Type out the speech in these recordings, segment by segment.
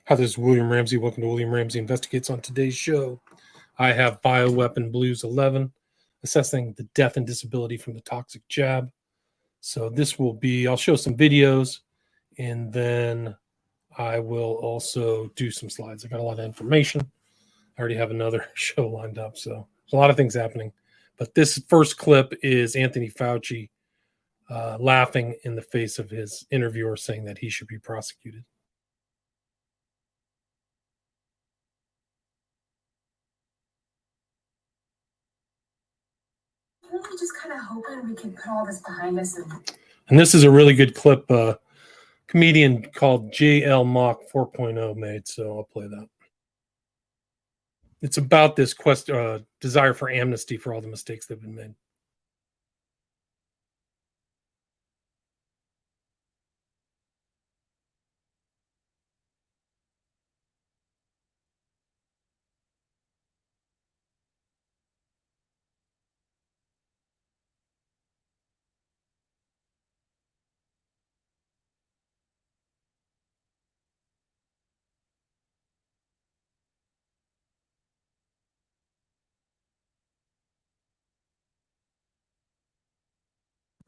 Hi, this is William Ramsey. Welcome to William Ramsey Investigates. On today's show, I have Bioweapon Blues 11, assessing the death and disability from the toxic jab. So this will be, I'll show some videos, and then I will also do some slides. I got a lot of information. I already have another show lined up, so there's a lot of things happening. But this first clip is Anthony Fauci laughing in the face of his interviewer, saying that he should be prosecuted. Really just kind of hoping we can put all this behind us. And this is a really good clip comedian called JL Mock 4.0 made, so I'll play that. It's about this desire for amnesty for all the mistakes that have been made.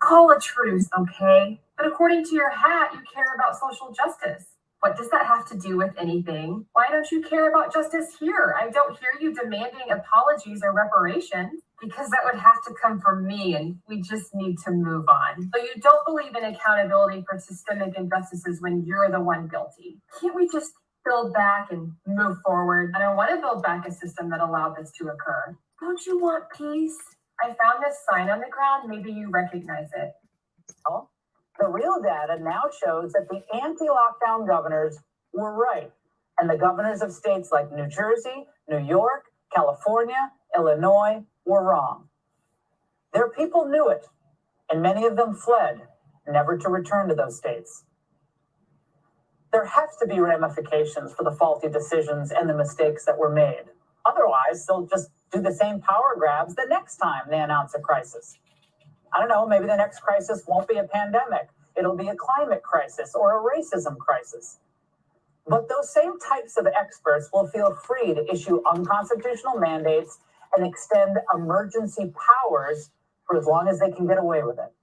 Call a truce, okay? But according to your hat, you care about social justice. What does that have to do with anything? Why don't you care about justice here? I don't hear you demanding apologies or reparations, because that would have to come from me, and we just need to move on. So you don't believe in accountability for systemic injustices when you're the one guilty. Can't we just build back and move forward? I don't want to build back a system that allowed this to occur. Don't you want peace? I found this sign on the ground. Maybe you recognize it. The real data now shows that the anti-lockdown governors were right. And the governors of states like New Jersey, New York, California, Illinois were wrong. Their people knew it, and many of them fled, never to return to those states. There have to be ramifications for the faulty decisions and the mistakes that were made. Otherwise, they'll just do the same power grabs the next time they announce a crisis. I don't know, maybe the next crisis won't be a pandemic. It'll be a climate crisis or a racism crisis. But those same types of experts will feel free to issue unconstitutional mandates and extend emergency powers for as long as they can get away with it.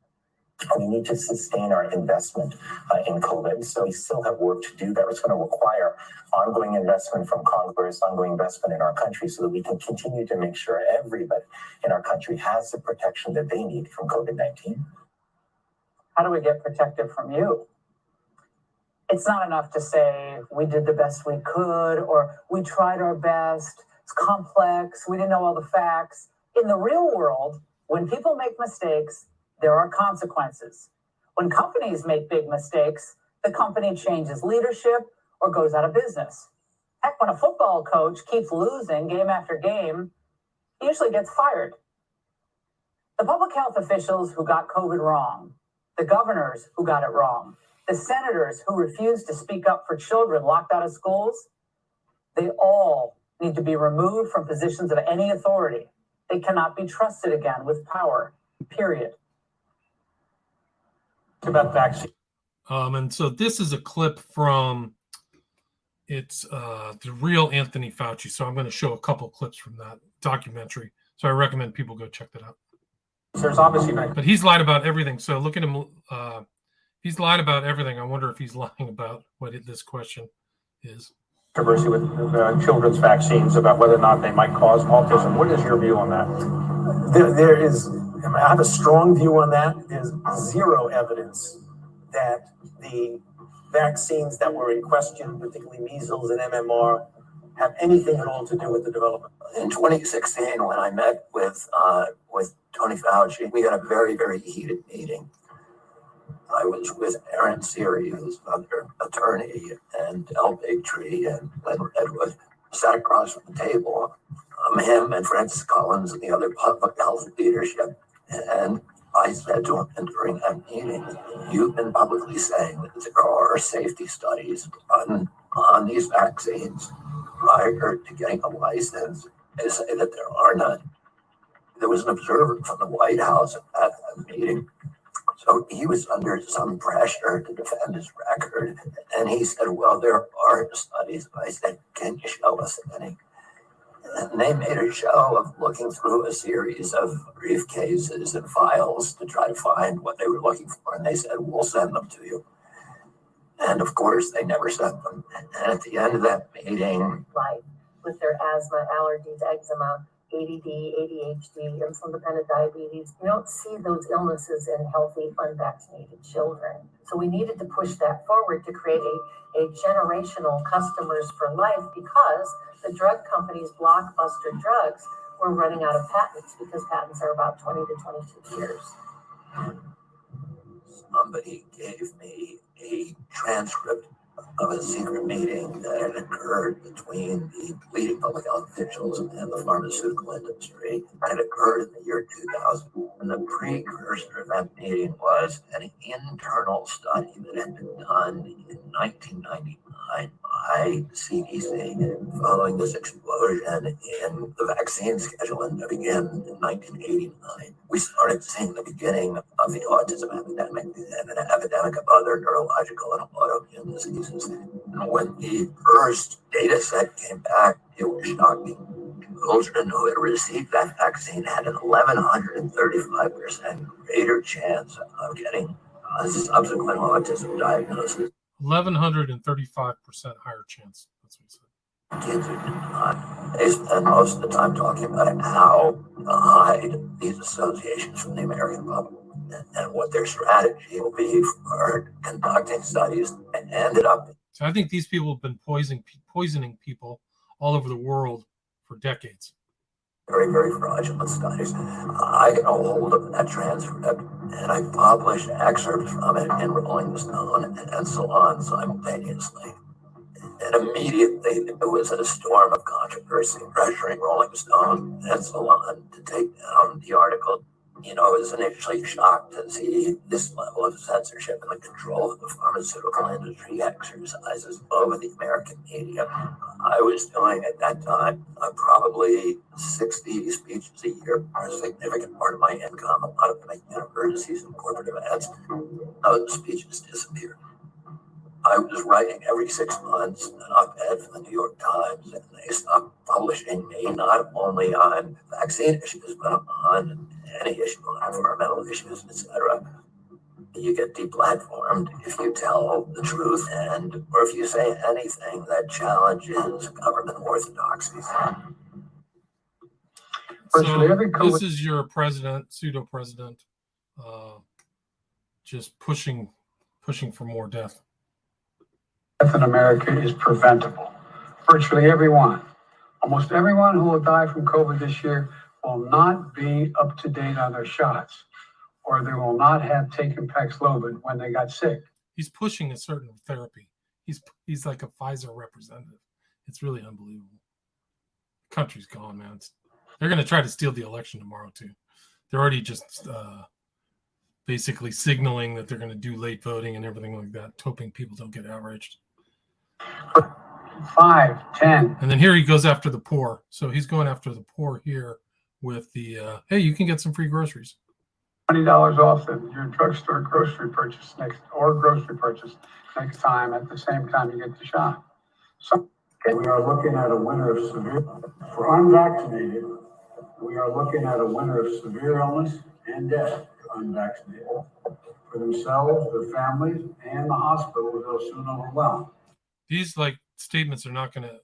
We need to sustain our investment in COVID. So we still have work to do there. It's going to require ongoing investment from Congress, ongoing investment in our country so that we can continue to make sure everybody in our country has the protection that they need from COVID-19. How do we get protected from you? It's not enough to say we did the best we could or we tried our best. It's complex. We didn't know all the facts. In the real world, when people make mistakes, there are consequences. When companies make big mistakes, the company changes leadership or goes out of business. Heck, when a football coach keeps losing game after game, he usually gets fired. The public health officials who got COVID wrong, the governors who got it wrong, the senators who refused to speak up for children locked out of schools, they all need to be removed from positions of any authority. They cannot be trusted again with power, period. About vaccine. And so this is a clip from the real Anthony Fauci. So I'm going to show a couple clips from that documentary. So I recommend people go check that out. There's obviously, but he's lied about everything. So look at him. He's lied about everything. I wonder if he's lying about what this question is. Controversy with children's vaccines about whether or not they might cause autism. What is your view on that? I have a strong view on that. There's zero evidence that the vaccines that were in question, particularly measles and MMR, have anything at all to do with the development. In 2016, when I met with Tony Fauci, we had a very, very heated meeting. I was with Aaron Siri, who's another attorney, and El Bigtree and Glenn Redwood. Sat across from the table. Him and Francis Collins and the other public health leadership. And I said to him during that meeting, you've been publicly saying that there are safety studies on these vaccines prior to getting a license. They say that there are none. There was an observer from the White House at that meeting So he was under some pressure to defend his record. And he said, well, there are studies. I said, can you show us any? And they made a show of looking through a series of briefcases and files to try to find what they were looking for. And they said, we'll send them to you. And of course, they never sent them. And at the end of that meeting, Life with their asthma, allergies, eczema, ADD, ADHD, insulin-dependent diabetes. You don't see those illnesses in healthy, unvaccinated children. So we needed to push that forward to create a generational customers for life, because the drug companies, blockbuster drugs, were running out of patents, because patents are about 20 to 22 years. somebody gave me a transcript of a secret meeting that had occurred between the leading public health officials and the pharmaceutical industry. It had occurred in the year 2000. And the precursor of that meeting was an internal study that had been done in 1999 by CDC following this explosion in the vaccine schedule that began in 1989. We started seeing the beginning of the autism epidemic and an epidemic of other neurological and autoimmune diseases. And when the first data set came back, it was shocking. Children who had received that vaccine had an 1,135% greater chance of getting a subsequent autism diagnosis. 1,135% higher chance. That's what he said. Kids who did not. They spend most of the time talking about how to hide these associations from the American public and what their strategy will be for conducting studies, and ended up. So I think these people have been poisoning people all over the world for decades. Very, very fraudulent studies. I got a hold of that transcript and I published excerpts from it in Rolling Stone and Salon simultaneously. And immediately there was a storm of controversy pressuring Rolling Stone and Salon to take down the article. You know, I was initially shocked to see this level of censorship and the control of the pharmaceutical industry exercises over the American media. I was doing at that time probably 60 speeches a year, a significant part of my income, a lot of my universities and corporate events. Those speeches disappeared. I was writing every 6 months an op-ed for the New York Times, and they stopped publishing me not only on vaccine issues, but on any issue on environmental issues, etc. You get deplatformed if you tell the truth or if you say anything that challenges government orthodoxies. So this is your president, pseudo president, just pushing for more death. Death in America is preventable. Virtually everyone, almost everyone who will die from COVID this year will not be up to date on their shots, or they will not have taken Paxlovid when they got sick. He's pushing a certain therapy. He's like a Pfizer representative. It's really unbelievable. The country's gone, man. They're going to try to steal the election tomorrow, too. They're already just basically signaling that they're going to do late voting and everything like that, hoping people don't get outraged. 5, 10. And then here he goes after the poor. So he's going after the poor here with the, hey, you can get some free groceries. $20 off your drugstore grocery purchase next time at the same time you get the shot. So we are looking at a winter of severe, for unvaccinated, we are looking at a winter of severe illness and death for unvaccinated. For themselves, their families, and the hospitals they'll soon overwhelm. These statements are not going to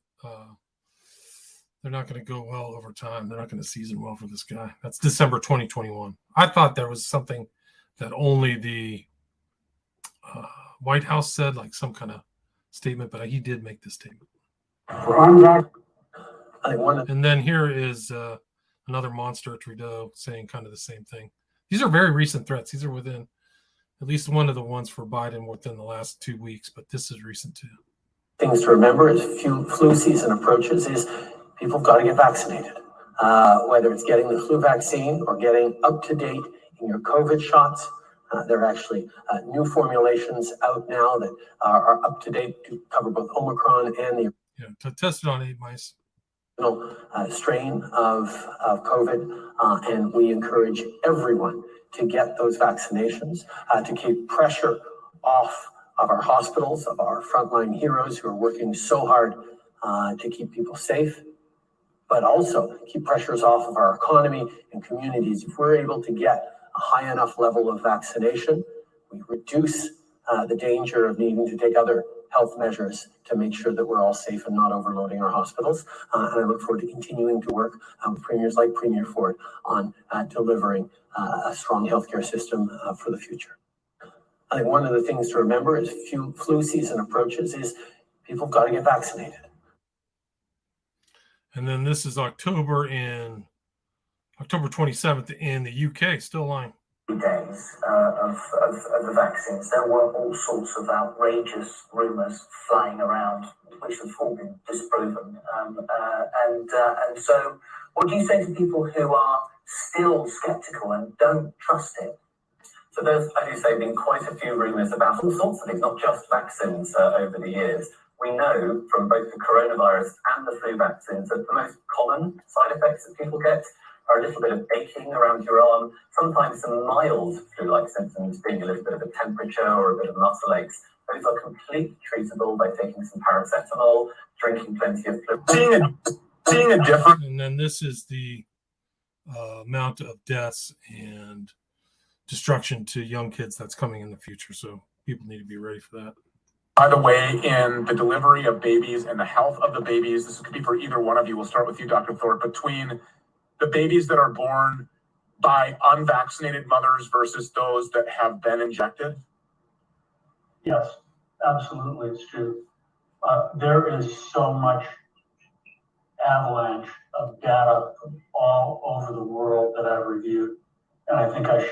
they're not going to go well over time. They're not going to season well for this guy. That's December 2021. I thought there was something that only the White House said, like some kind of statement, but he did make this statement. And then here is another monster, Trudeau, saying kind of the same thing. These are very recent threats. These are within at least one of the ones for Biden within the last 2 weeks, but this is recent too. Things to remember as flu season approaches is people have got to get vaccinated. Whether it's getting the flu vaccine or getting up to date in your COVID shots. There are actually new formulations out now that are up to date to cover both Omicron and the tested on 8 mice. Strain of COVID, and we encourage everyone to get those vaccinations, to keep pressure off of our hospitals, of our frontline heroes who are working so hard to keep people safe, but also keep pressures off of our economy and communities. If we're able to get a high enough level of vaccination, we reduce the danger of needing to take other health measures to make sure that we're all safe and not overloading our hospitals. And I look forward to continuing to work with premiers like Premier Ford on delivering a strong healthcare system for the future. I think one of the things to remember as flu season approaches is people have got to get vaccinated. And then this is October 27th in the UK, still lying. Days of the vaccines, there were all sorts of outrageous rumours flying around, which have all been disproven. And so, what do you say to people who are still sceptical and don't trust it? So there's, as you say, been quite a few rumours about all sorts of things, not just vaccines over the years. We know from both the coronavirus and the flu vaccines that the most common side effects that people get are a little bit of aching around your arm, sometimes some mild flu-like symptoms, being a little bit of a temperature or a bit of muscle aches. Those are completely treatable by taking some paracetamol, drinking plenty of fluid. Seeing a difference. And then this is the amount of deaths and destruction to young kids that's coming in the future. So people need to be ready for that. By the way, in the delivery of babies and the health of the babies, this could be for either one of you. We'll start with you, Dr. Thorpe. Between the babies that are born by unvaccinated mothers versus those that have been injected? Yes, absolutely, it's true. There is so much avalanche of data from all over the world that I've reviewed, and I think I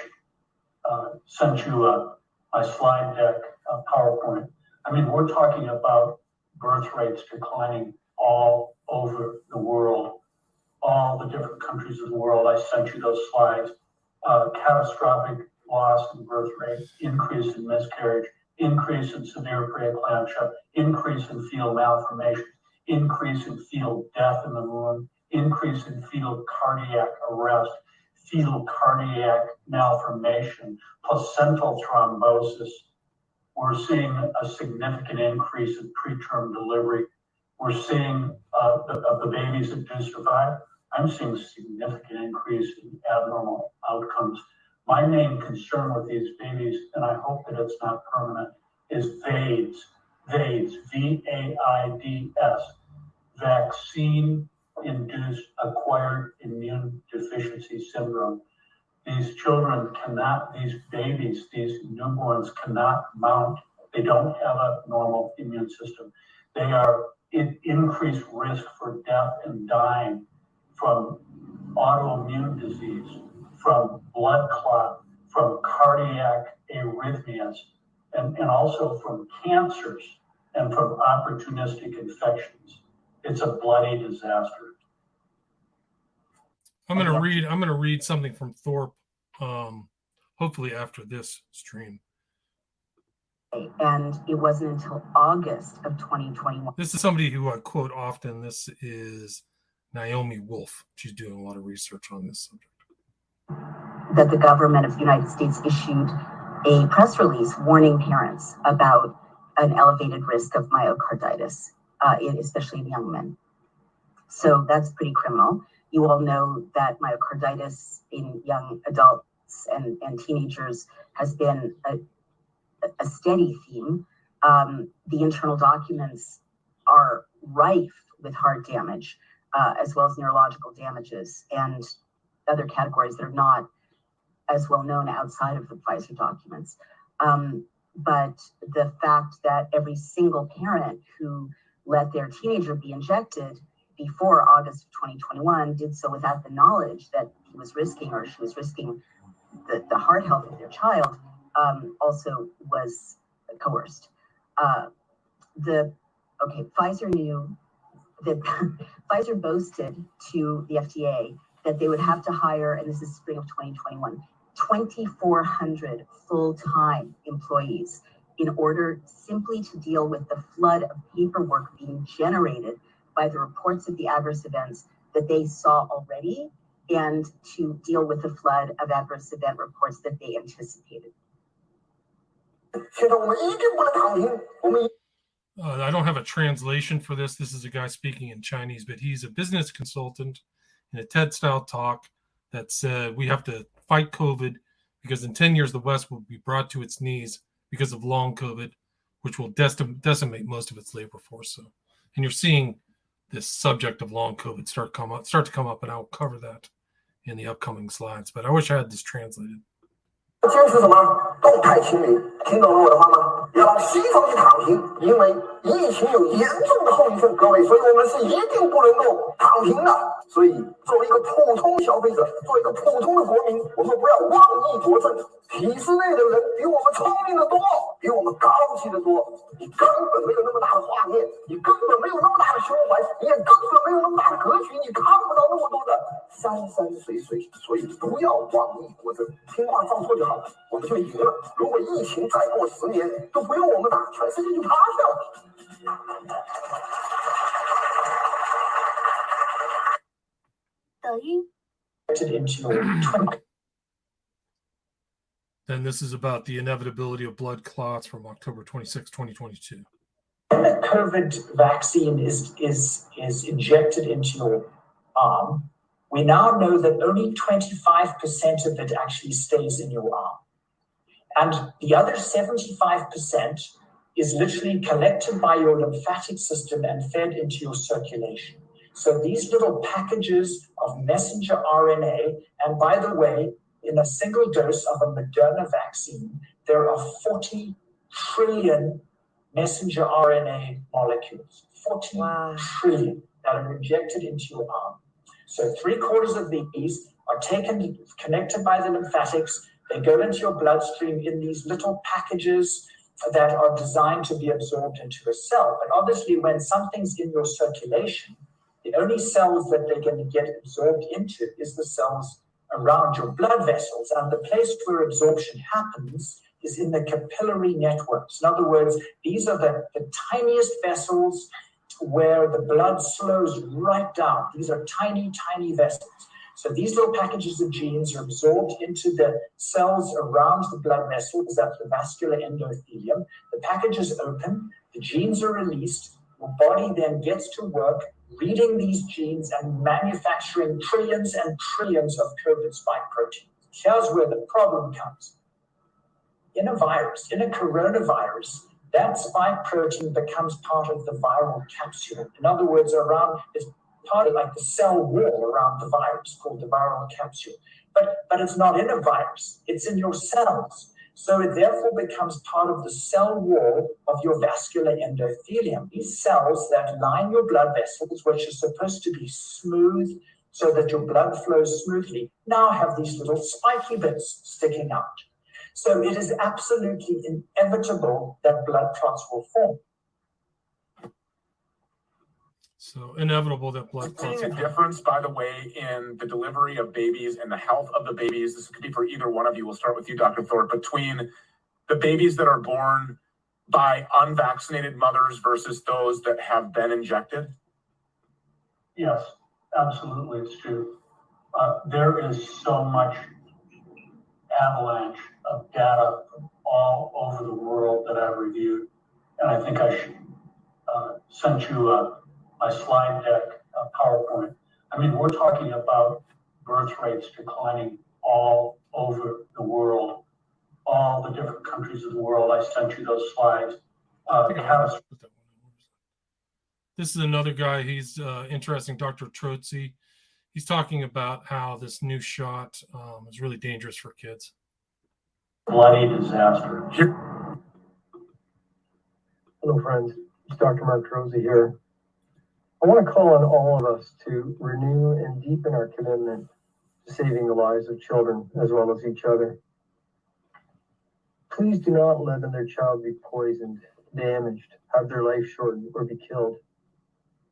sent you my slide deck, PowerPoint. I mean, we're talking about birth rates declining all over the world, all the different countries of the world. I sent you those slides. Catastrophic loss in birth rate, increase in miscarriage, increase in severe preeclampsia, increase in fetal malformation, increase in fetal death in the womb, increase in fetal cardiac arrest, fetal cardiac malformation, placental thrombosis. We're seeing a significant increase in preterm delivery. We're seeing of the babies that do survive, I'm seeing a significant increase in abnormal outcomes. My main concern with these babies, and I hope that it's not permanent, is VAIDS, V-A-I-D-S, vaccine-induced acquired immune deficiency syndrome. These children cannot, these babies, these newborns cannot mount. They don't have a normal immune system. They are in increased risk for death and dying from autoimmune disease, from blood clot, from cardiac arrhythmias, and also from cancers and from opportunistic infections. It's a bloody disaster. I'm gonna read something from Thorpe, hopefully after this stream. And it wasn't until August of 2021. This is somebody who I quote often. This is Naomi Wolf. She's doing a lot of research on this subject. That the government of the United States issued a press release warning parents about an elevated risk of myocarditis, especially in young men. So that's pretty criminal. You all know that myocarditis in young adults and teenagers has been a steady theme. The internal documents are rife with heart damage, as well as neurological damages and other categories that are not as well known outside of the Pfizer documents. But the fact that every single parent who let their teenager be injected before August of 2021 did so without the knowledge that he was risking or she was risking the heart health of their child also was coerced. Pfizer knew that Pfizer boasted to the FDA that they would have to hire, and this is spring of 2021, 2,400 full-time employees in order simply to deal with the flood of paperwork being generated by the reports of the adverse events that they saw already and to deal with the flood of adverse event reports that they anticipated. I don't have a translation for this. This is a guy speaking in Chinese, but he's a business consultant in a TED-style talk that said we have to fight COVID because in 10 years the West will be brought to its knees because of long COVID, which will decimate most of its labor force. So, and you're seeing this subject of long COVID start to come up, and I'll cover that in the upcoming slides. But I wish I had this translated. 坚持什么？动态清零，听懂了我的话吗？要让西方去躺平，因为疫情有严重的后遗症，各位，所以我们是一定不能够躺平的。所以，作为一个普通消费者，作为一个普通的国民，我们不要妄议夺政。体制内的人比我们聪明的多，比我们高级的多。你根本没有那么大的画面，你根本没有那么大的胸怀，你也根本没有那么大的格局，你看不到那么多的山山水水。所以不要妄议夺政，听话照做就好了，我们就赢了。如果疫情再过10年，都不用我们打，全世界就趴下了。抖音。Then this is about the inevitability of blood clots from October 26, 2022. When the COVID vaccine is injected into your arm, we now know that only 25% of it actually stays in your arm. And the other 75% is literally collected by your lymphatic system and fed into your circulation. So these little packages of messenger RNA, and by the way, in a single dose of a Moderna vaccine, there are 40 trillion messenger RNA molecules, 40 trillion that are injected into your arm. So 3/4 of these are taken, connected by the lymphatics. They go into your bloodstream in these little packages that are designed to be absorbed into a cell. But obviously, when something's in your circulation, the only cells that they're going to get absorbed into is the cells around your blood vessels. And the place where absorption happens is in the capillary networks. In other words, these are the tiniest vessels where the blood slows right down. These are tiny, tiny vessels. So these little packages of genes are absorbed into the cells around the blood vessels, that's the vascular endothelium. The package is open, the genes are released, your body then gets to work reading these genes and manufacturing trillions and trillions of COVID spike proteins. Here's where the problem comes. In a virus, in a coronavirus, that spike protein becomes part of the viral capsule. In other words, it's part of like the cell wall around the virus called the viral capsule. But it's not in a virus, it's in your cells. So it therefore becomes part of the cell wall of your vascular endothelium. These cells that line your blood vessels, which are supposed to be smooth so that your blood flows smoothly, now have these little spiky bits sticking out. So it is absolutely inevitable that blood clots will form. So inevitable that blood clots. Seeing a difference, by the way, in the delivery of babies and the health of the babies. This could be for either one of you. We'll start with you, Dr. Thorpe. Between the babies that are born by unvaccinated mothers versus those that have been injected? Yes, absolutely, it's true. There is so much avalanche of data from all over the world that I've reviewed, and I think I should send you my slide deck, PowerPoint. I mean, we're talking about birth rates declining all over the world, all the different countries of the world. I sent you those slides. This is another guy. He's interesting, Dr. Trotzi. He's talking about how this new shot is really dangerous for kids. Bloody disaster. Hello, friends. It's Dr. Mark Trotzi here. I want to call on all of us to renew and deepen our commitment to saving the lives of children as well as each other. Please do not let another child be poisoned, damaged, have their life shortened, or be killed.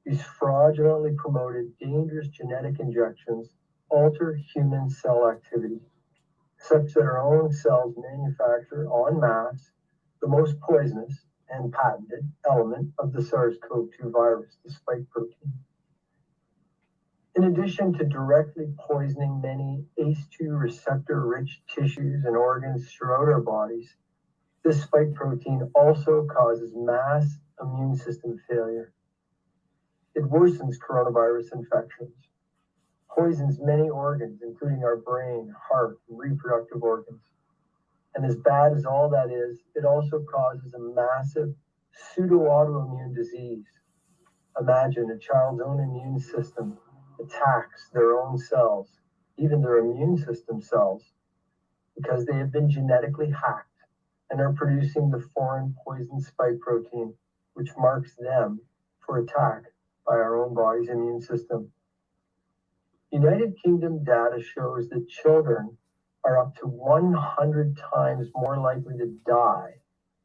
These fraudulently promoted, dangerous genetic injections alter human cell activity, such that our own cells manufacture en masse the most poisonous and patented element of the SARS-CoV-2 virus, the spike protein. In addition to directly poisoning many ACE2 receptor-rich tissues and organs throughout our bodies, this spike protein also causes mass immune system failure. It worsens coronavirus infections, poisons many organs, including our brain, heart, and reproductive organs. And as bad as all that is, it also causes a massive pseudo-autoimmune disease. Imagine a child's own immune system attacks their own cells, even their immune system cells, because they have been genetically hacked and are producing the foreign poison spike protein, which marks them for attack by our own body's immune system. United Kingdom data shows that children are up to 100 times more likely to die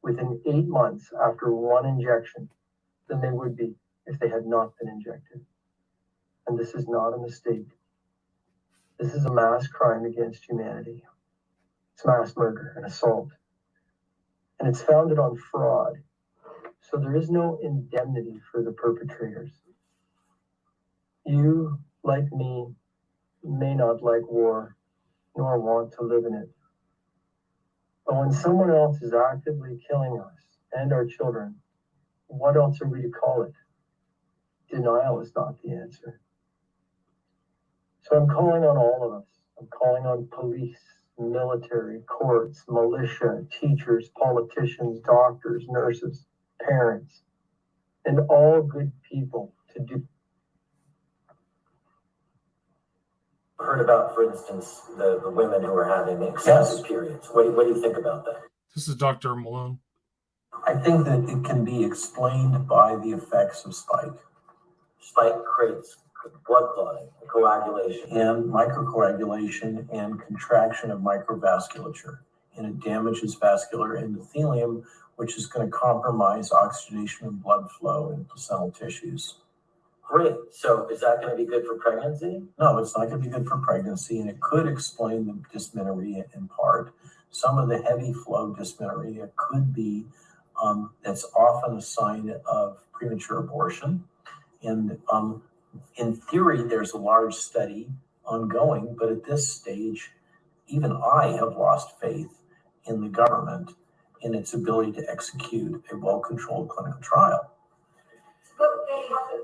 within 8 months after one injection than they would be if they had not been injected. And this is not a mistake. This is a mass crime against humanity. It's mass murder and assault. And it's founded on fraud. So there is no indemnity for the perpetrators. You, like me, may not like war, nor want to live in it. But when someone else is actively killing us and our children, what else are we to call it? Denial is not the answer. So I'm calling on all of us. I'm calling on police, military, courts, militia, teachers, politicians, doctors, nurses, parents, and all good people to do. Heard about, for instance, the women who are having excessive periods. What do you think about that? This is Dr. Malone. I think that it can be explained by the effects of spike. Spike creates blood clotting, coagulation. And microcoagulation and contraction of microvasculature. And it damages vascular endothelium, which is going to compromise oxygenation and blood flow in placental tissues. Great. So is that going to be good for pregnancy? No, it's not going to be good for pregnancy, and it could explain the dysmenorrhea in part. Some of the heavy flow dysmenorrhea could be, that's often a sign of premature abortion. And in theory, there's a large study ongoing, but at this stage, even I have lost faith in the government in its ability to execute a well-controlled clinical trial. But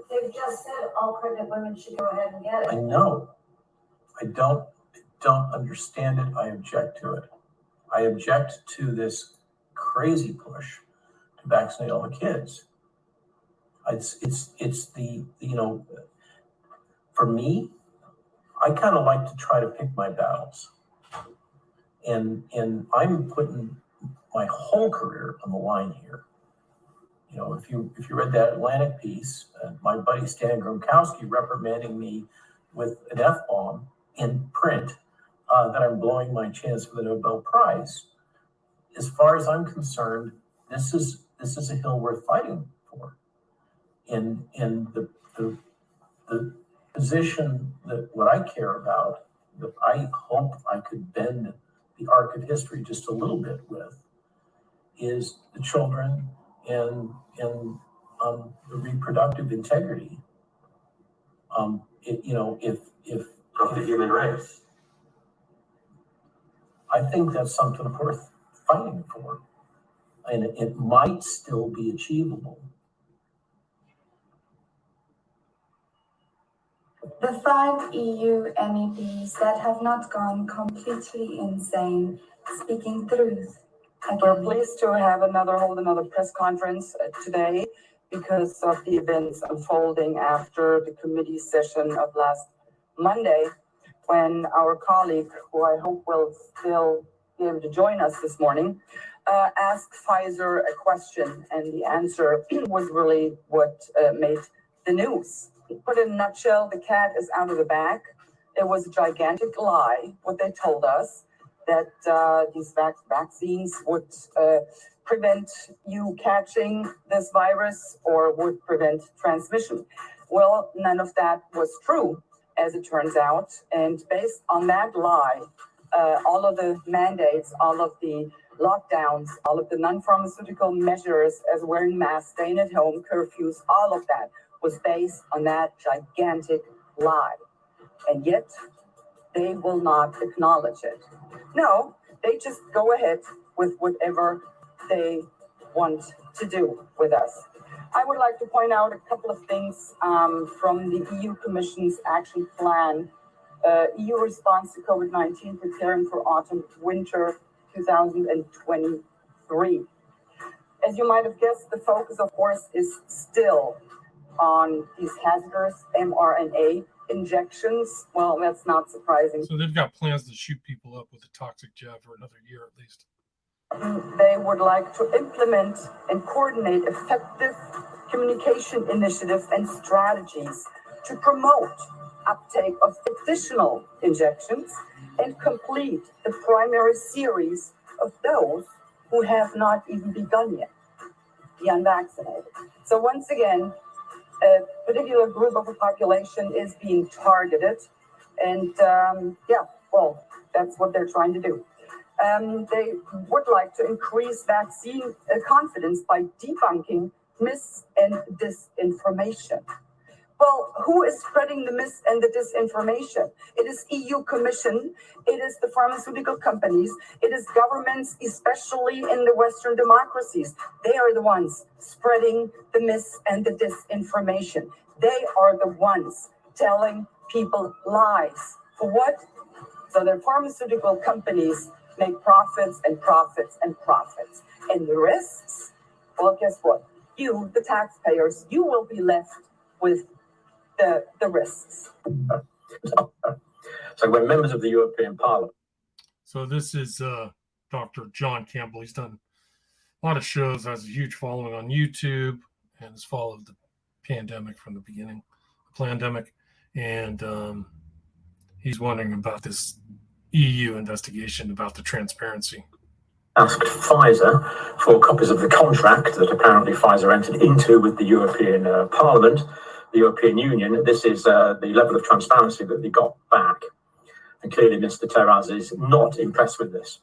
they've just said all pregnant women should go ahead and get it. I know. I don't understand it. I object to it. I object to this crazy push to vaccinate all the kids. It's the, you know, for me, I kind of like to try to pick my battles. And I'm putting my whole career on the line here. You know, if you read that Atlantic piece, my buddy Stan Gronkowski reprimanding me with an F-bomb in print, that I'm blowing my chance for the Nobel Prize. As far as I'm concerned, this is a hill worth fighting for. In the position that what I care about, that I hope I could bend the arc of history just a little bit with, is the children and the reproductive integrity. If of the human race, I think that's something worth fighting for, and it might still be achievable. The 5 EU MEPs that have not gone completely insane, speaking truth. We're pleased to hold another press conference today because of the events unfolding after the committee session of last Monday, when our colleague, who I hope will still be able to join us this morning, asked Pfizer a question, and the answer was really what made the news. Put in a nutshell, the cat is out of the bag. It was a gigantic lie, what they told us, that these vaccines would prevent you catching this virus or would prevent transmission. Well, none of that was true, as it turns out. And based on that lie, all of the mandates, all of the lockdowns, all of the non-pharmaceutical measures, as wearing masks, staying at home, curfews, all of that was based on that gigantic lie. And yet, they will not acknowledge it. No, they just go ahead with whatever they want to do with us. I would like to point out a couple of things from the EU Commission's action plan, EU response to COVID-19, preparing for autumn-winter 2023. As you might have guessed, the focus, of course, is still on these hazardous mRNA injections. Well, that's not surprising. So they've got plans to shoot people up with a toxic jab for another year at least. They would like to implement and coordinate effective communication initiatives and strategies to promote uptake of additional injections and complete the primary series of those who have not even begun yet, the unvaccinated. So once again, a particular group of the population is being targeted, and that's what they're trying to do. They would like to increase vaccine confidence by debunking mis- and disinformation. Well, who is spreading the mis- and the disinformation? It is EU Commission, it is the pharmaceutical companies, it is governments, especially in the Western democracies. They are the ones spreading the mis- and the disinformation. They are the ones telling people lies. For what? So their pharmaceutical companies make profits and profits and profits. And the risks, well, guess what? You, the taxpayers, you will be left with the risks. So when members of the European Parliament. So this is Dr. John Campbell. He's done a lot of shows, has a huge following on YouTube, and has followed the pandemic from the beginning, the pandemic. And he's wondering about this EU investigation about the transparency. Asked Pfizer for copies of the contract that apparently Pfizer entered into with the European Parliament, the European Union. This is the level of transparency that they got back. And clearly Mr. Terraz is not impressed with this.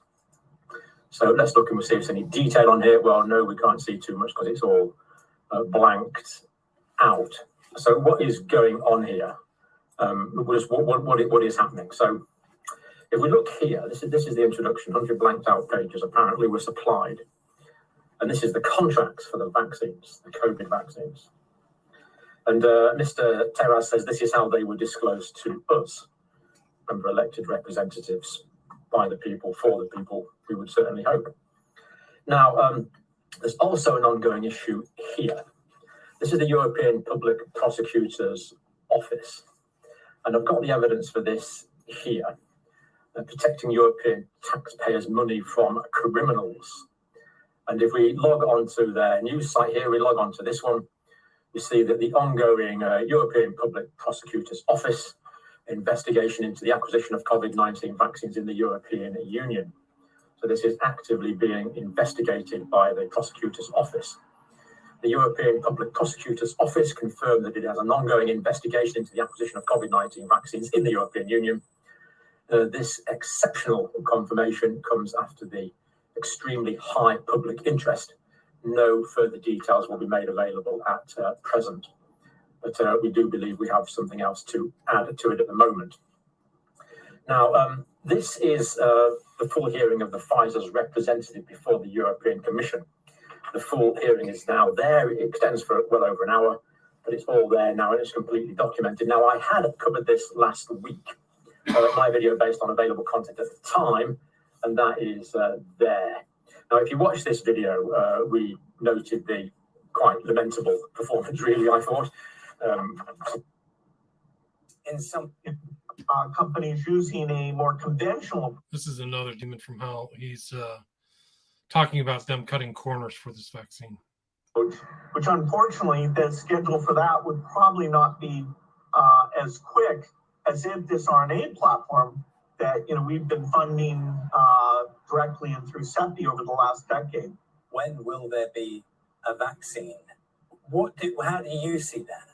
So let's look and we'll see if there's any detail on here. Well, no, we can't see too much because it's all blanked out. So what is going on here? What is happening? So if we look here, this is the introduction. 100 blanked out pages apparently were supplied. And this is the contracts for the vaccines, the COVID vaccines. And Mr. Terraz says this is how they were disclosed to us, under elected representatives, by the people, for the people, we would certainly hope. Now, there's also an ongoing issue here. This is the European Public Prosecutor's Office. And I've got the evidence for this here. Protecting European taxpayers' money from criminals. And if we log on to their news site here, we log on to this one, we see that the ongoing European Public Prosecutor's Office investigation into the acquisition of COVID-19 vaccines in the European Union. So this is actively being investigated by the Prosecutor's Office. The European Public Prosecutor's Office confirmed that it has an ongoing investigation into the acquisition of COVID-19 vaccines in the European Union. This exceptional confirmation comes after the extremely high public interest. No further details will be made available at present, but we do believe we have something else to add to it at the moment. Now, this is the full hearing of the Pfizer's representative before the European Commission. The full hearing is now there. It extends for well over an hour, but it's all there now and it's completely documented. Now, I had covered this last week. My video based on available content at the time, and that is there. Now, if you watch this video, we noted the quite lamentable performance, really, I thought. In some companies using a more conventional. This is another demon from hell. He's talking about them cutting corners for this vaccine. Which unfortunately, the schedule for that would probably not be as quick as if this RNA platform that we've been funding directly and through CEPI over the last decade. When will there be a vaccine? How do you see that?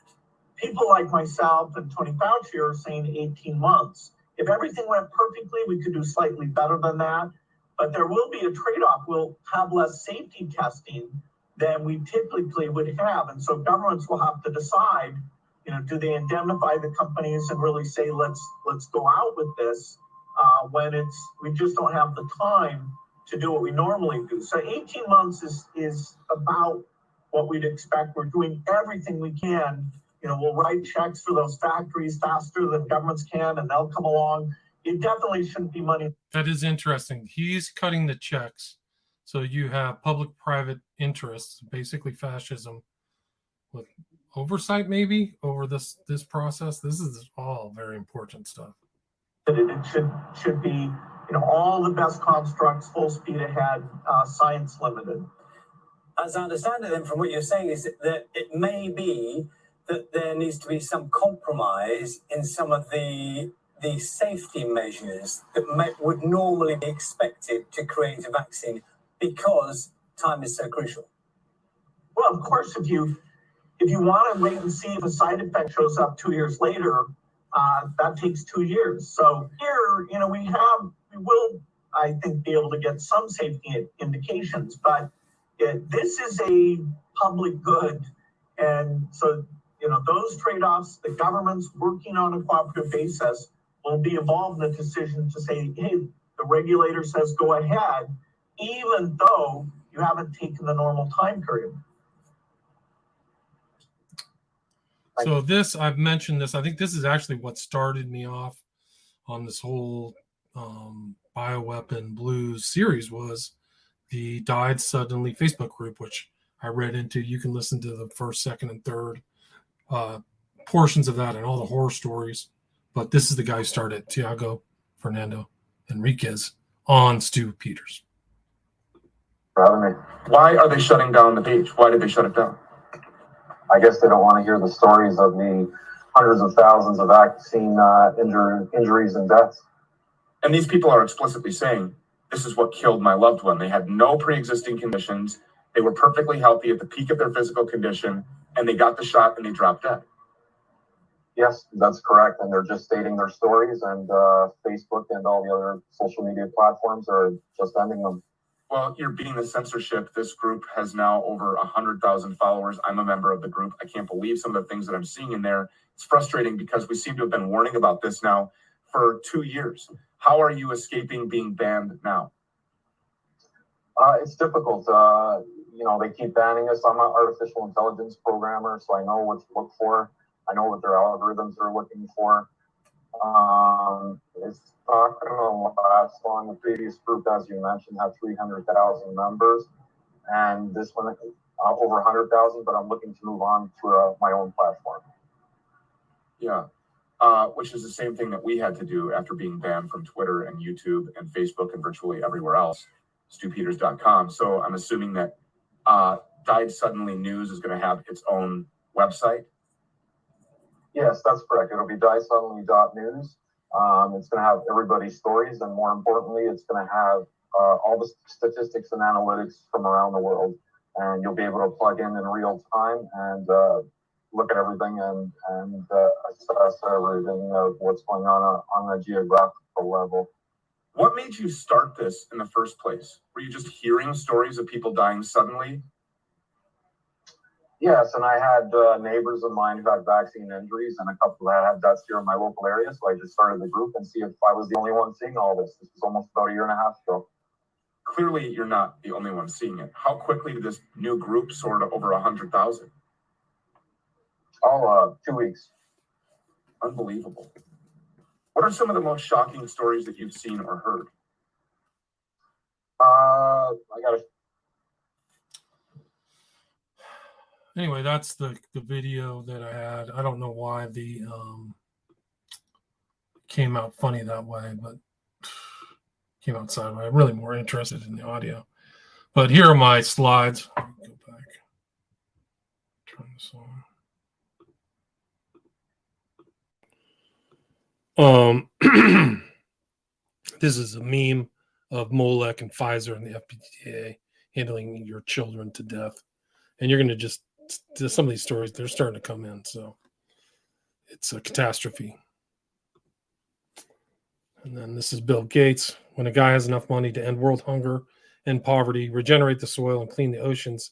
People like myself and Tony Fauci are saying 18 months. If everything went perfectly, we could do slightly better than that. But there will be a trade-off. We'll have less safety testing than we typically would have. And so governments will have to decide do they indemnify the companies and really say, let's go out with this when we just don't have the time to do what we normally do. So 18 months is about what we'd expect. We're doing everything we can. We'll write checks for those factories faster than governments can, and they'll come along. It definitely shouldn't be money. That is interesting. He's cutting the checks. So you have public-private interests, basically fascism, with oversight maybe over this process. This is all very important stuff. It should be, all the best constructs, full speed ahead, science limited. As I understand it, then, from what you're saying, is that it may be that there needs to be some compromise in some of the safety measures that would normally be expected to create a vaccine, because time is so crucial. Well, of course, if you want to wait and see if a side effect shows up 2 years later, that takes 2 years. So here, we will, I think, be able to get some safety indications, but this is a public good. And so, those trade-offs, the government's working on a cooperative basis will be involved in the decision to say, hey, the regulator says go ahead, even though you haven't taken the normal time period. So I've mentioned this. I think this is actually what started me off on this whole Bioweapon Blues series, was the Died Suddenly Facebook group, which I read into. You can listen to the first, second, and third portions of that and all the horror stories. But this is the guy who started, Tiago Fernando Enriquez, on Stu Peters. Why are they shutting down the page? Why did they shut it down? I guess they don't want to hear the stories of the hundreds of thousands of vaccine injuries and deaths. And these people are explicitly saying, this is what killed my loved one. They had no pre-existing conditions. They were perfectly healthy at the peak of their physical condition, and they got the shot and they dropped dead. Yes, that's correct. And they're just stating their stories, and Facebook and all the other social media platforms are just ending them. Well, you're beating the censorship. This group has now over 100,000 followers. I'm a member of the group. I can't believe some of the things that I'm seeing in there. It's frustrating because we seem to have been warning about this now for 2 years. How are you escaping being banned now? It's difficult. They keep banning us. I'm an artificial intelligence programmer, so I know what to look for. I know what their algorithms are looking for. It's not going to last long. The previous group, as you mentioned, had 300,000 members, and this one over 100,000. But I'm looking to move on to my own platform. Yeah, which is the same thing that we had to do after being banned from Twitter and YouTube and Facebook and virtually everywhere else. StuPeters.com. So I'm assuming that Died Suddenly News is going to have its own website. Yes, that's correct. It'll be diesuddenly.news. It's going to have everybody's stories, and more importantly, it's going to have all the statistics and analytics from around the world. And you'll be able to plug in real time and look at everything and assess everything of what's going on a geographical level. What made you start this in the first place? Were you just hearing stories of people dying suddenly? Yes, and I had neighbors of mine who had vaccine injuries, and a couple that had deaths here in my local area. So I just started the group and see if I was the only one seeing all this. This was almost about a year and a half ago. Clearly, you're not the only one seeing it. How quickly did this new group soar to over 100,000? Oh, 2 weeks. Unbelievable. What are some of the most shocking stories that you've seen or heard? Anyway, that's the video that I had. I don't know why the came out funny that way, but came out sideways. I'm really more interested in the audio. But here are my slides. Go back. Turn this on. This is a meme of Molech and Pfizer and the FDA handling your children to death. And you're going to some of these stories, they're starting to come in. So it's a catastrophe. And then this is Bill Gates. When a guy has enough money to end world hunger and poverty, regenerate the soil and clean the oceans,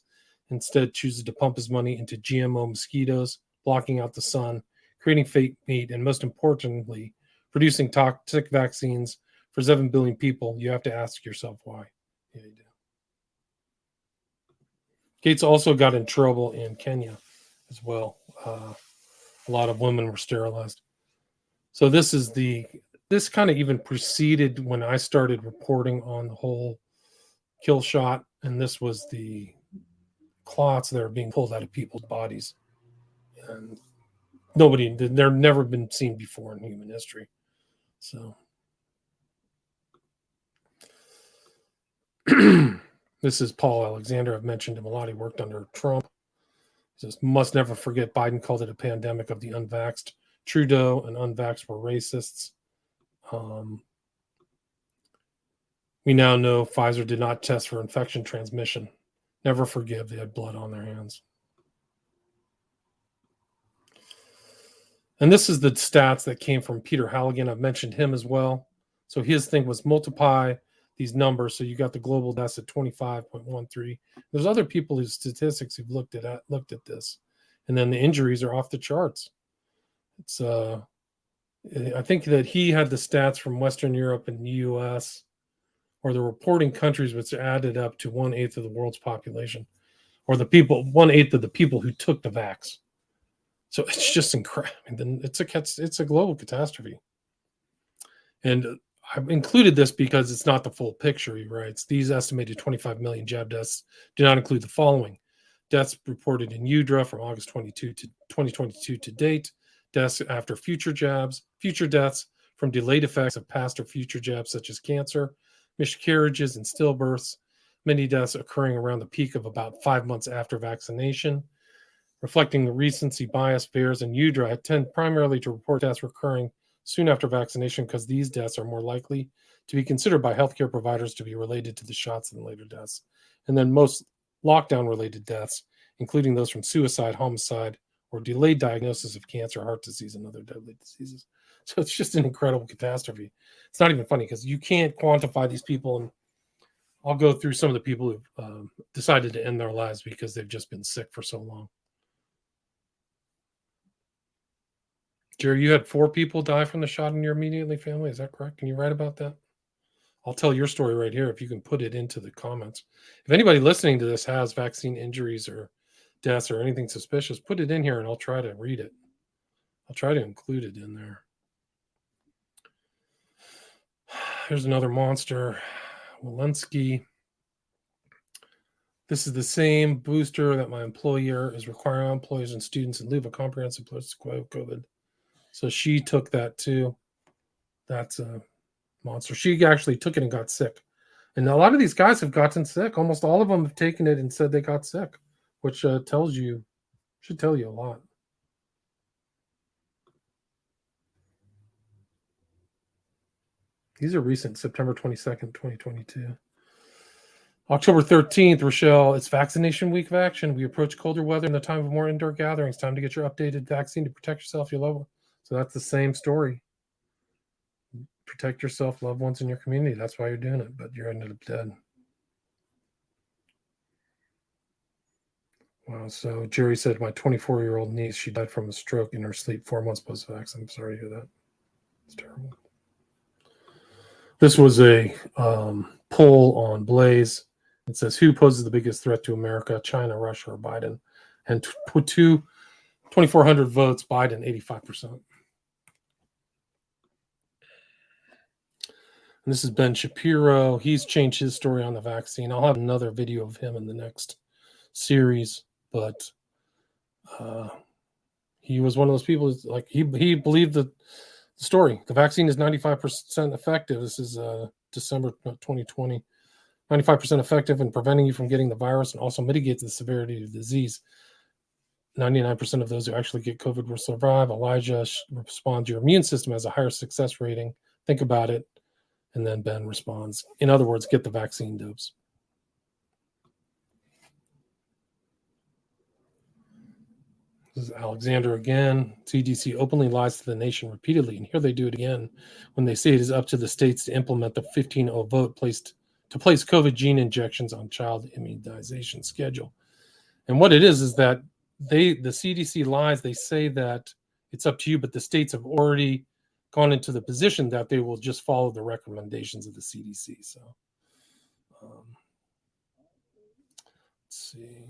instead chooses to pump his money into GMO mosquitoes, blocking out the sun, creating fake meat, and most importantly, producing toxic vaccines for 7 billion people, you have to ask yourself why. Yeah, you do. Gates also got in trouble in Kenya as well. A lot of women were sterilized. So this kind of even preceded when I started reporting on the whole kill shot, and this was the clots that are being pulled out of people's bodies. And they're never been seen before in human history. So this is Paul Alexander. I've mentioned him a lot. He worked under Trump. He says, must never forget Biden called it a pandemic of the unvaxxed. Trudeau and unvaxxed were racists. We now know Pfizer did not test for infection transmission. Never forgive. They had blood on their hands. And this is the stats that came from Peter Halligan. I've mentioned him as well. So his thing was multiply these numbers. So you got the global deaths at 25.13. There's other people whose statistics who've looked at this. And then the injuries are off the charts. It's I think that he had the stats from Western Europe and the US, or the reporting countries, which added up to 1/8 of the world's population, or 1/8 of the people who took the vax. So it's just incredible. It's a global catastrophe. And I've included this because it's not the full picture, he writes. These estimated 25 million jab deaths do not include the following: deaths reported in UDRA from August 2022 to date, deaths after future jabs, future deaths from delayed effects of past or future jabs such as cancer, miscarriages and stillbirths, many deaths occurring around the peak of about 5 months after vaccination. Reflecting the recency bias, VAERS and UDRA tend primarily to report deaths occurring soon after vaccination because these deaths are more likely to be considered by healthcare providers to be related to the shots than later deaths. And then most lockdown-related deaths, including those from suicide, homicide, or delayed diagnosis of cancer, heart disease, and other deadly diseases. So it's just an incredible catastrophe. It's not even funny because you can't quantify these people. And I'll go through some of the people who've decided to end their lives because they've just been sick for so long. Jerry, you had 4 people die from the shot in your immediate family. Is that correct? Can you write about that? I'll tell your story right here if you can put it into the comments. If anybody listening to this has vaccine injuries or deaths or anything suspicious, put it in here and I'll try to read it. I'll try to include it in there. Here's another monster, Walensky. This is the same booster that my employer is requiring employees and students in lieu of a comprehensive post-COVID. So she took that too. That's a monster. She actually took it and got sick. And a lot of these guys have gotten sick. Almost all of them have taken it and said they got sick, which should tell you a lot. These are recent, September 22nd, 2022. October 13th, Rochelle, it's vaccination week of action. We approach colder weather and the time of more indoor gatherings. Time to get your updated vaccine to protect yourself, your loved one. So that's the same story. Protect yourself, loved ones in your community. That's why you're doing it, but you're ended up dead. Wow. So Jerry said, my 24-year-old niece, she died from a stroke in her sleep 4 months post-vax. I'm sorry to hear that. It's terrible. This was a poll on Blaze. It says, who poses the biggest threat to America, China, Russia, or Biden? And 2,400 votes, Biden, 85%. And this is Ben Shapiro. He's changed his story on the vaccine. I'll have another video of him in the next series, but he was one of those people like he believed the story. The vaccine is 95% effective. This is December 2020. 95% effective in preventing you from getting the virus and also mitigates the severity of the disease. 99% of those who actually get COVID will survive. Elijah responds, your immune system has a higher success rating. Think about it. And then Ben responds, in other words, get the vaccine dose. This is Alexander again. CDC openly lies to the nation repeatedly, and here they do it again when they say it is up to the states to implement the 15-0 vote to place COVID gene injections on child immunization schedule. And what it is that the CDC lies. They say that it's up to you, but the states have already gone into the position that they will just follow the recommendations of the CDC. So let's see.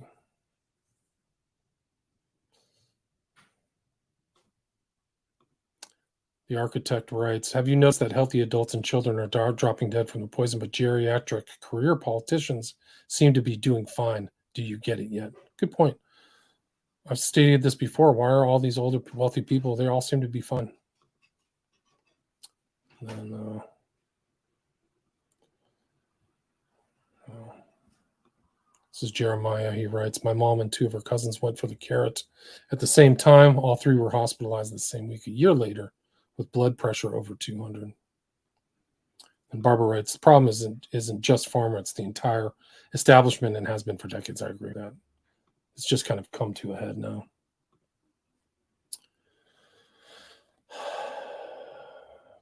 The architect writes, have you noticed that healthy adults and children are dropping dead from the poison, but geriatric career politicians seem to be doing fine? Do you get it yet? Good point. I've stated this before. Why are all these older, wealthy people, they all seem to be fine? And, this is Jeremiah. He writes, my mom and two of her cousins went for the carrot at the same time. All three were hospitalized the same week. A year later, with blood pressure over 200. And Barbara writes, the problem isn't just pharma, it's the entire establishment and has been for decades. I agree with that. It's just kind of come to a head now.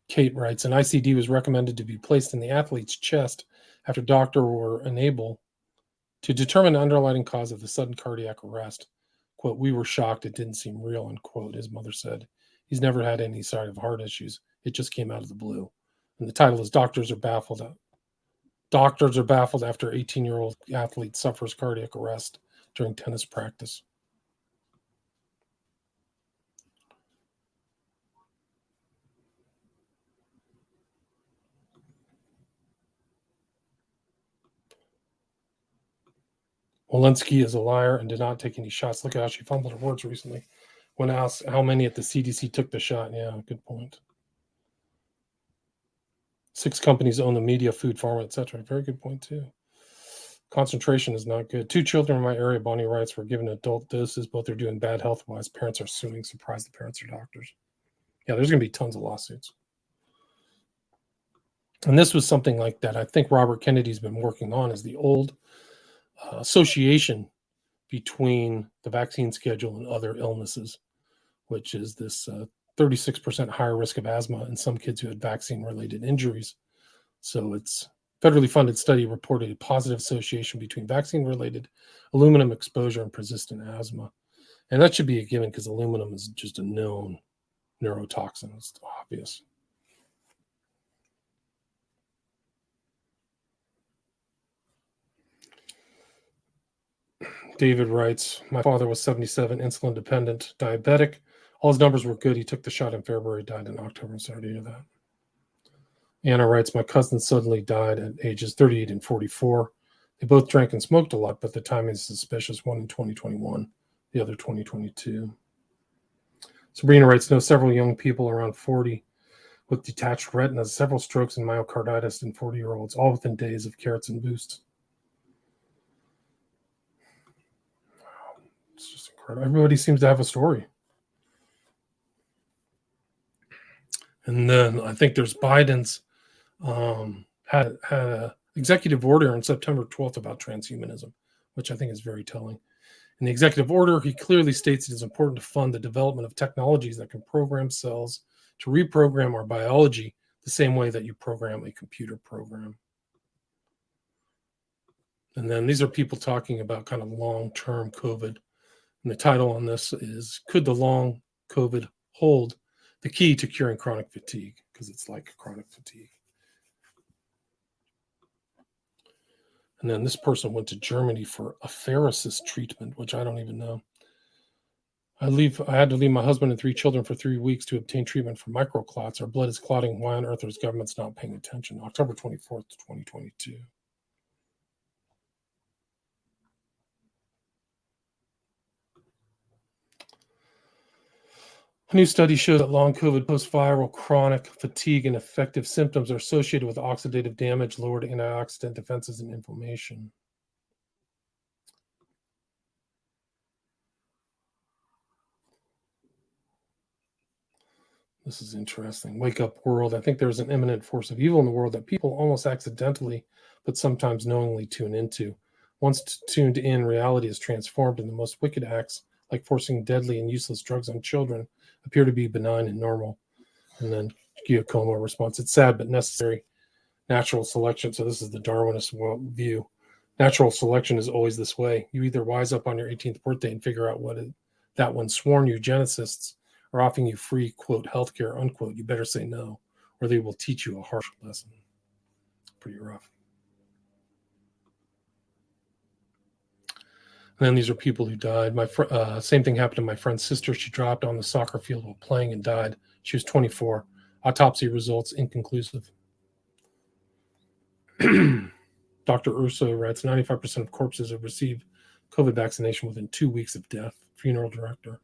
Kate writes, an ICD was recommended to be placed in the athlete's chest after doctors were unable to determine the underlying cause of the sudden cardiac arrest. Quote, we were shocked. It didn't seem real, unquote, his mother said. He's never had any sort of heart issues. It just came out of the blue. And the title is Doctors Are Baffled after 18-year-old athlete suffers cardiac arrest during tennis practice. Walensky is a liar and did not take any shots. Look at how she fumbled her words recently. When asked how many at the CDC took the shot. Yeah, good point. 6 companies own the media, food, pharma, etc. Very good point, too. Concentration is not good. 2 children in my area, Bonnie writes, were given adult doses. Both are doing bad health-wise. Parents are suing. Surprised the parents are doctors. Yeah, there's going to be tons of lawsuits. And this was something like that I think Robert Kennedy's been working on, is the old association between the vaccine schedule and other illnesses, which is this 36% higher risk of asthma in some kids who had vaccine-related injuries. So it's federally funded study reported a positive association between vaccine-related aluminum exposure and persistent asthma. And that should be a given because aluminum is just a known neurotoxin. It's obvious. David writes, my father was 77, insulin dependent, diabetic. All his numbers were good. He took the shot in February, died in October. I'm sorry to hear that. Anna writes, my cousin suddenly died at ages 38 and 44. They both drank and smoked a lot, but the timing is suspicious. One in 2021, the other 2022. Sabrina writes, know several young people around 40 with detached retinas, several strokes and myocarditis in 40-year-olds, all within days of carrots and boosts. It's just incredible. Everybody seems to have a story. And then I think there's Biden's had an executive order on September 12th about transhumanism, which I think is very telling. In the executive order, he clearly states it is important to fund the development of technologies that can program cells to reprogram our biology the same way that you program a computer program. And then these are people talking about kind of long-term COVID. And the title on this is, could the long COVID hold the key to curing chronic fatigue? Because it's like chronic fatigue. And then this person went to Germany for apheresis treatment, which I don't even know. I had to leave my husband and 3 children for 3 weeks to obtain treatment for microclots. Our blood is clotting. Why on earth is government's not paying attention? October 24th, 2022. A new study shows that long COVID, post-viral, chronic fatigue, and affective symptoms are associated with oxidative damage, lowered antioxidant defenses, and inflammation. This is interesting. Wake up world. I think there's an imminent force of evil in the world that people almost accidentally, but sometimes knowingly tune into. Once tuned in, reality is transformed, and the most wicked acts, like forcing deadly and useless drugs on children, appear to be benign and normal. And then Giacomo response, it's sad but necessary natural selection. So this is the Darwinist view. Natural selection is always this way. You either wise up on your 18th birthday and figure out that when sworn eugenicists are offering you free, quote, healthcare, unquote, you better say no, or they will teach you a harsh lesson. Pretty rough. And then these are people who died. Same thing happened to my friend's sister. She dropped on the soccer field while playing and died. She was 24. Autopsy results inconclusive. Dr. Urso writes, 95% of corpses have received COVID vaccination within 2 weeks of death. Funeral director.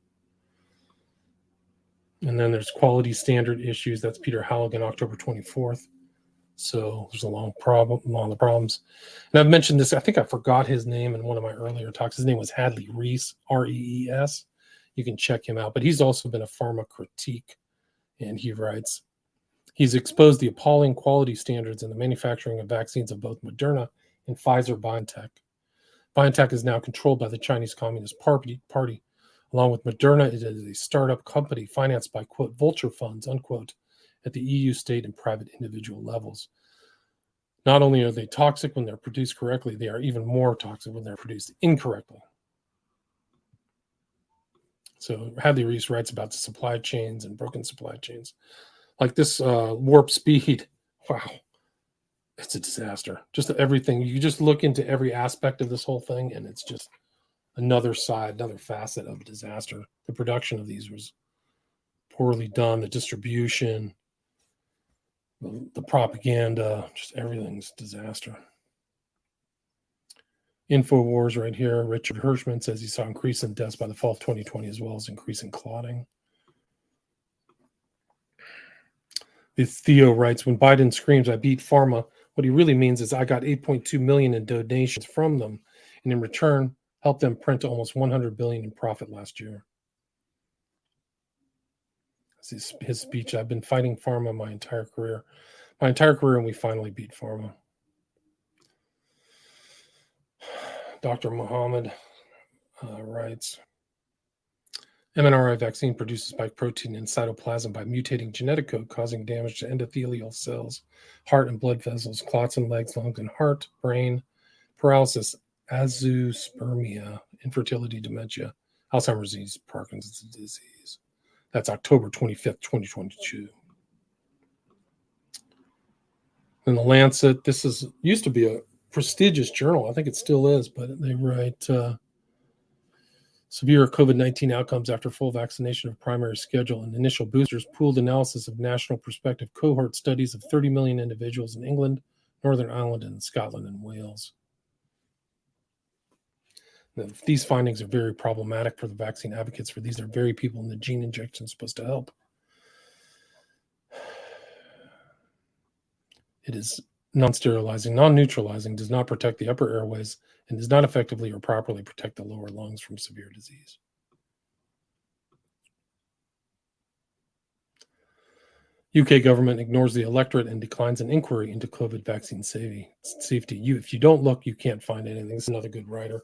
And then there's quality standard issues. That's Peter Halligan, October 24th. So there's a long the problems. And I've mentioned this. I think I forgot his name in one of my earlier talks. His name was Hadley Rees, R-E-E-S. You can check him out. But he's also been a pharma critique. And he writes, he's exposed the appalling quality standards in the manufacturing of vaccines of both Moderna and Pfizer-BioNTech. BioNTech is now controlled by the Chinese Communist Party. Along with Moderna, it is a startup company financed by, quote, vulture funds, unquote, at the EU, state, and private individual levels. Not only are they toxic when they're produced correctly, they are even more toxic when they're produced incorrectly. So Hadley Rees writes about the supply chains and broken supply chains. Like this warp speed, wow, it's a disaster. Just everything. You just look into every aspect of this whole thing, and it's just another side, another facet of disaster. The production of these was poorly done. The distribution, the propaganda, just everything's disaster. InfoWars right here. Richard Hirschman says he saw an increase in deaths by the fall of 2020 as well as increase in clotting. Theo writes, when Biden screams, I beat pharma, what he really means is I got 8.2 million in donations from them, and in return, helped them print almost 100 billion in profit last year. That's his speech. I've been fighting pharma my entire career, and we finally beat pharma. Dr. Muhammad writes, mRNA vaccine produces spike protein in cytoplasm by mutating genetic code, causing damage to endothelial cells, heart and blood vessels, clots in legs, lungs, and heart, brain, paralysis, azoospermia, infertility, dementia, Alzheimer's disease, Parkinson's disease. That's October 25th, 2022. In the Lancet, this used to be a prestigious journal. I think it still is, but they write severe COVID-19 outcomes after full vaccination of primary schedule and initial boosters, pooled analysis of national prospective cohort studies of 30 million individuals in England, Northern Ireland, and Scotland and Wales. Now, these findings are very problematic for the vaccine advocates, for these are very people in the gene injection is supposed to help. It is non-sterilizing, non-neutralizing, does not protect the upper airways, and does not effectively or properly protect the lower lungs from severe disease. UK government ignores the electorate and declines an inquiry into COVID vaccine safety. If you don't look, you can't find anything. This is another good writer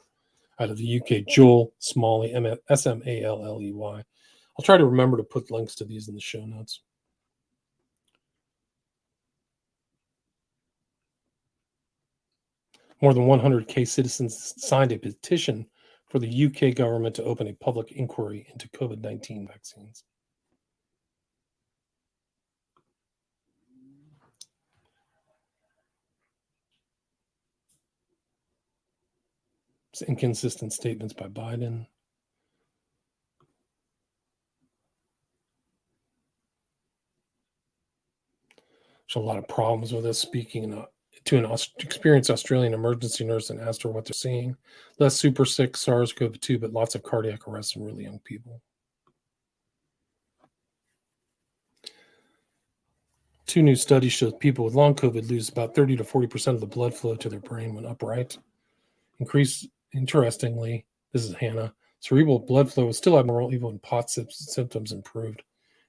out of the UK, Joel Smalley, Smalley. I'll try to remember to put links to these in the show notes. More than 100K citizens signed a petition for the UK government to open a public inquiry into COVID-19 vaccines. It's inconsistent statements by Biden. There's a lot of problems with this. Speaking to an experienced Australian emergency nurse and asked her what they're seeing. Less super sick SARS-CoV-2, but lots of cardiac arrests in really young people. Two new studies show people with long COVID lose about 30 to 40% of the blood flow to their brain when upright. Interestingly, this is Hannah, cerebral blood flow was still abnormal even when POTS symptoms improved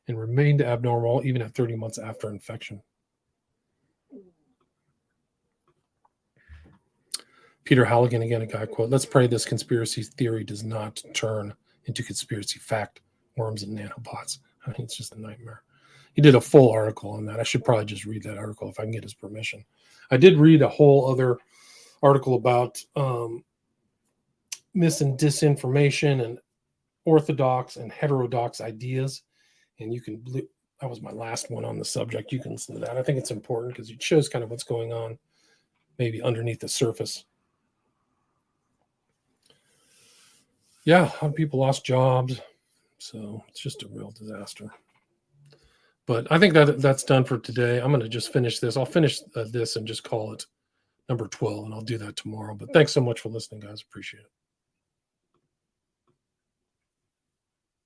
and remained abnormal even at 30 months after infection. Peter Halligan, again, a guy quote, let's pray this conspiracy theory does not turn into conspiracy fact, worms and nanobots. I mean, it's just a nightmare. He did a full article on that. I should probably just read that article if I can get his permission. I did read a whole other article about mis and disinformation and orthodox and heterodox ideas. And you can, that was my last one on the subject. You can listen to that. I think it's important because it shows kind of what's going on maybe underneath the surface. Yeah, a lot of people lost jobs. So it's just a real disaster. But I think that's done for today. I'm going to just finish this. I'll finish this and just call it number 12, and I'll do that tomorrow. But thanks so much for listening, guys. Appreciate it.